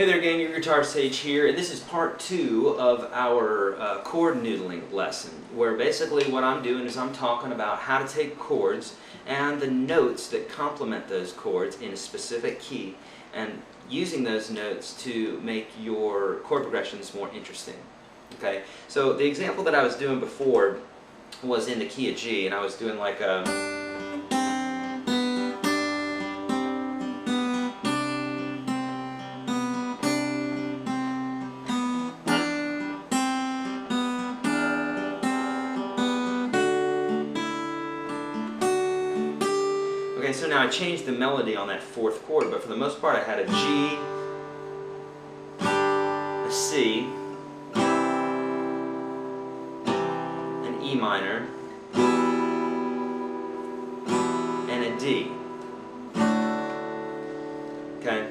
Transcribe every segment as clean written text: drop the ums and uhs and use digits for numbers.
Hey there gang, your Guitar Sage here, and this is part 2 of our chord noodling lesson, where basically what I'm doing is I'm talking about how to take chords and the notes that complement those chords in a specific key, and using those notes to make your chord progressions more interesting. Okay, so the example that I was doing before was in the key of G, and I was doing like a... Okay, so now I changed the melody on that 4th chord, but for the most part I had a G, a C, an E minor, and a D. Okay?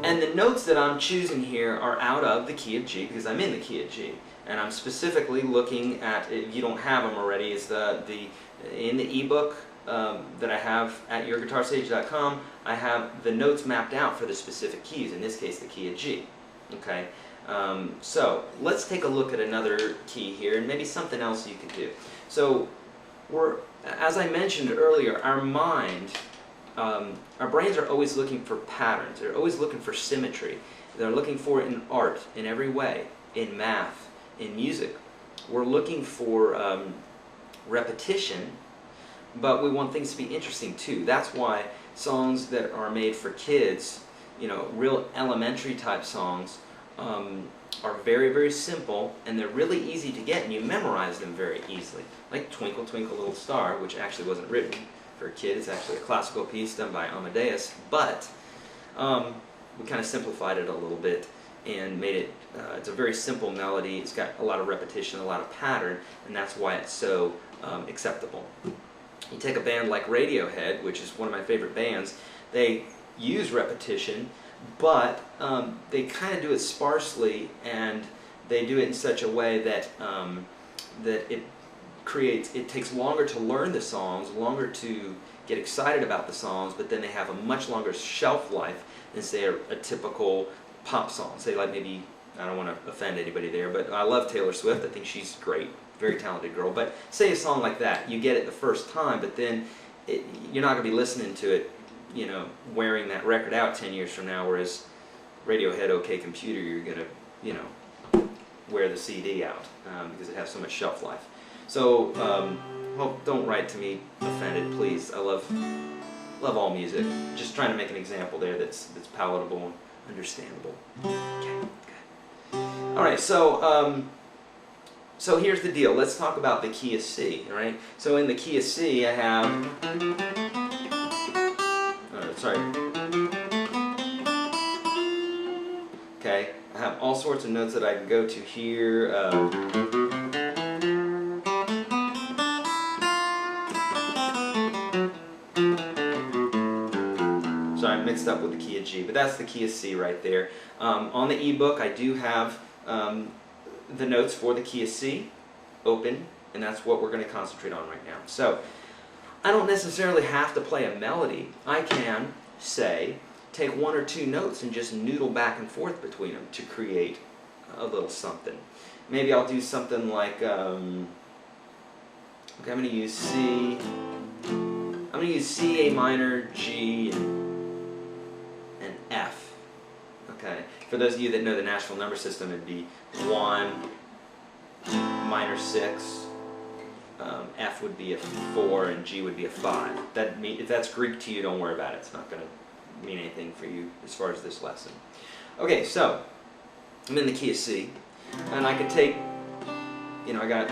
And the notes that I'm choosing here are out of the key of G because I'm in the key of G. And I'm specifically looking at, if you don't have them already, is in the ebook that I have at YourGuitarSage.com, I have the notes mapped out for the specific keys, in this case the key of G. Okay, so let's take a look at another key here and maybe something else you could do. So as I mentioned earlier, our brains are always looking for patterns. They're always looking for symmetry. They're looking for it in art, in every way, in math, in music. We're looking for repetition, but we want things to be interesting too. That's why songs that are made for kids, you know, real elementary type songs, are very, very simple, and they're really easy to get, and you memorize them very easily. Like Twinkle, Twinkle, Little Star, which actually wasn't written for a kid. It's actually a classical piece done by Amadeus, but we kind of simplified it a little bit and made it, it's a very simple melody. It's got a lot of repetition, a lot of pattern, and that's why it's so acceptable. You take a band like Radiohead, which is one of my favorite bands, they use repetition, but they kind of do it sparsely, and they do it in such a way that it takes longer to learn the songs, longer to get excited about the songs, but then they have a much longer shelf life than, say, a typical pop song. Say, like, maybe, I don't want to offend anybody there, but I love Taylor Swift. I think she's great. Very talented girl, but say a song like that, you get it the first time, but then you're not going to be listening to it, you know, wearing that record out 10 years from now, whereas Radiohead, OK Computer, you're going to, you know, wear the CD out because it has so much shelf life. So, don't write to me offended, please. I love all music. Just trying to make an example there that's palatable and understandable. Okay, good. All right, so here's the deal. Let's talk about the key of C, all right? So in the key of C, I have... Okay, I have all sorts of notes that I can go to here. Sorry, I mixed up with the key of G, but that's the key of C right there. On the ebook, I do have the notes for the key of C open, and that's what we're going to concentrate on right now. So I don't necessarily have to play a melody. I can, say, take 1 or 2 notes and just noodle back and forth between them to create a little something. Maybe I'll do something like, okay, I'm going to use C. I'm going to use C, A minor, G, and F. Okay. For those of you that know the Nashville number system, it'd be 1, minor 6, F would be a 4, and G would be a 5. If that's Greek to you, don't worry about it. It's not going to mean anything for you as far as this lesson. Okay, so I'm in the key of C, and I could take, you know, I got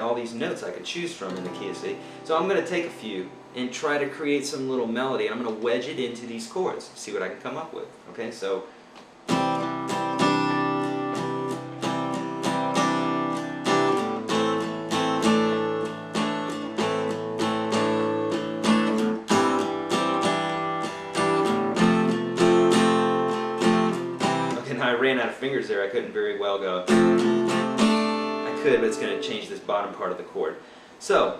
all these notes I could choose from in the key of C. So I'm going to take a few and try to create some little melody. I'm going to wedge it into these chords, see what I can come up with. Okay, so okay, now I ran out of fingers there. I couldn't very well go. I could, but it's going to change this bottom part of the chord. So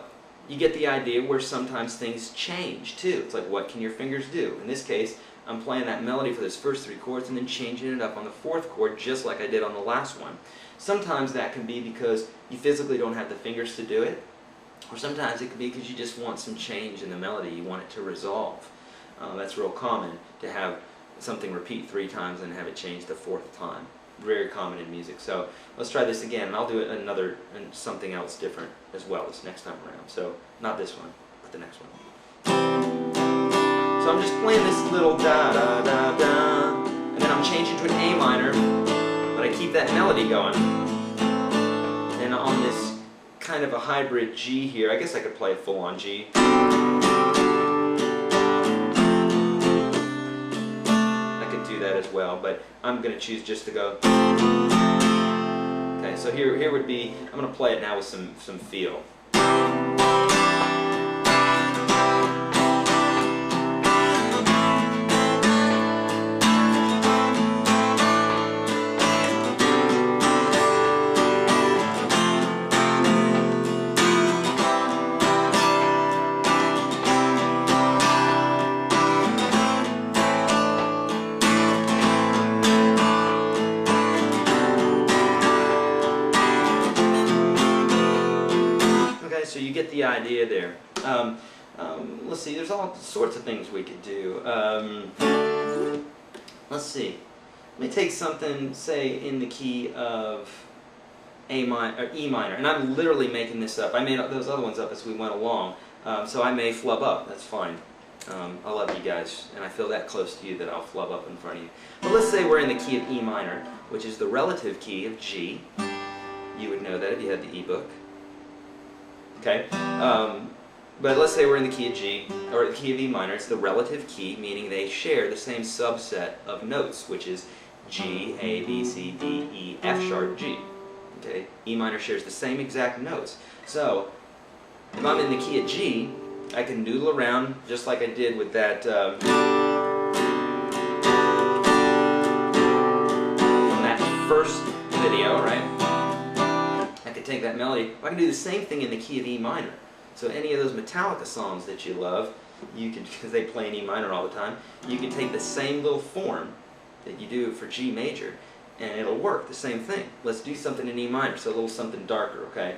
you get the idea where sometimes things change too. It's like, what can your fingers do? In this case, I'm playing that melody for those first 3 chords and then changing it up on the 4th chord just like I did on the last one. Sometimes that can be because you physically don't have the fingers to do it, or sometimes it could be because you just want some change in the melody, you want it to resolve. That's real common to have something repeat 3 times and have it change the 4th time. Very common in music. So let's try this again, and I'll do it another and something else different as well this next time around. So not this one, but the next one. So I'm just playing this little da da da da, and then I'm changing to an A minor, but I keep that melody going. And on this kind of a hybrid G here, I guess I could play a full-on G. That as well, but I'm going to choose just to go. Okay, so here would be, I'm going to play it now with some feel. So you get the idea there. Let's see, there's all sorts of things we could do. Let's see. Let me take something, say, in the key of E minor, and I'm literally making this up. I made those other ones up as we went along, so I may flub up. That's fine. I love you guys, and I feel that close to you that I'll flub up in front of you. But let's say we're in the key of E minor, which is the relative key of G. You would know that if you had the e-book. Okay, but let's say we're in the key of G, or the key of E minor. It's the relative key, meaning they share the same subset of notes, which is G, A, B, C, D, E, F sharp, G. Okay, E minor shares the same exact notes. So, if I'm in the key of G, I can noodle around just like I did with that from that first video, right? Take that melody. I can do the same thing in the key of E minor. So any of those Metallica songs that you love, you can, because they play in E minor all the time, you can take the same little form that you do for G major, and it'll work. The same thing. Let's do something in E minor, so a little something darker, okay?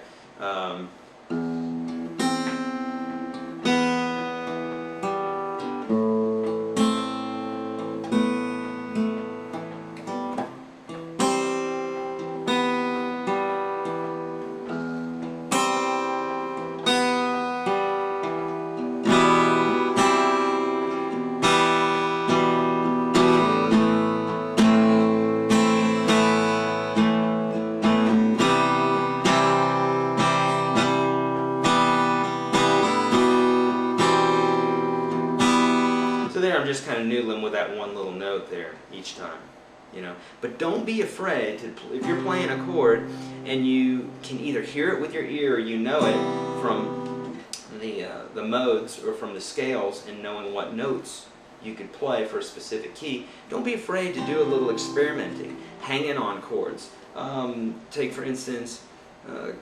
I'm just kind of noodling with that one little note there each time, you know. But don't be afraid to, if you're playing a chord and you can either hear it with your ear or you know it from the modes or from the scales and knowing what notes you could play for a specific key, don't be afraid to do a little experimenting, hanging on chords. Take for instance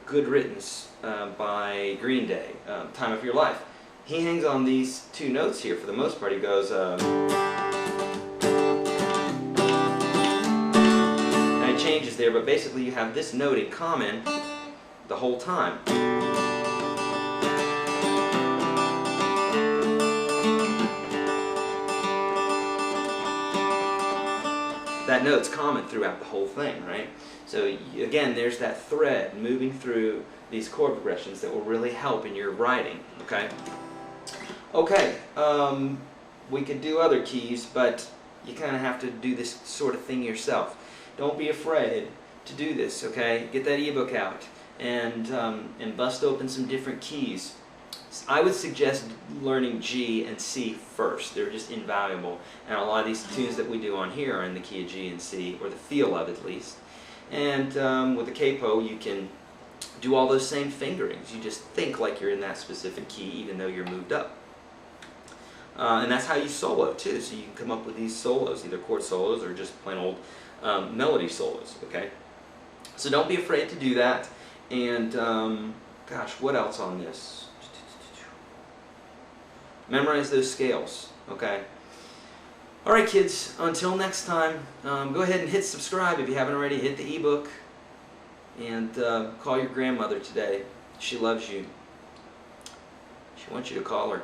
Good Riddance by Green Day, Time of Your Life. He hangs on these 2 notes here for the most part. He goes, and it changes there, but basically you have this note in common the whole time. That note's common throughout the whole thing, right? So again, there's that thread moving through these chord progressions that will really help in your writing, okay? Okay, we could do other keys, but you kind of have to do this sort of thing yourself. Don't be afraid to do this, okay? Get that ebook out and bust open some different keys. I would suggest learning G and C first. They're just invaluable. And a lot of these tunes that we do on here are in the key of G and C, or the feel of it at least. And with the capo, you can do all those same fingerings. You just think like you're in that specific key even though you're moved up. And that's how you solo too. So you can come up with these solos, either chord solos or just plain old melody solos, okay? So don't be afraid to do that. And gosh, what else on this? Memorize those scales, okay? All right, kids, until next time, go ahead and hit subscribe if you haven't already. Hit the ebook, and call your grandmother today. She loves you. She wants you to call her.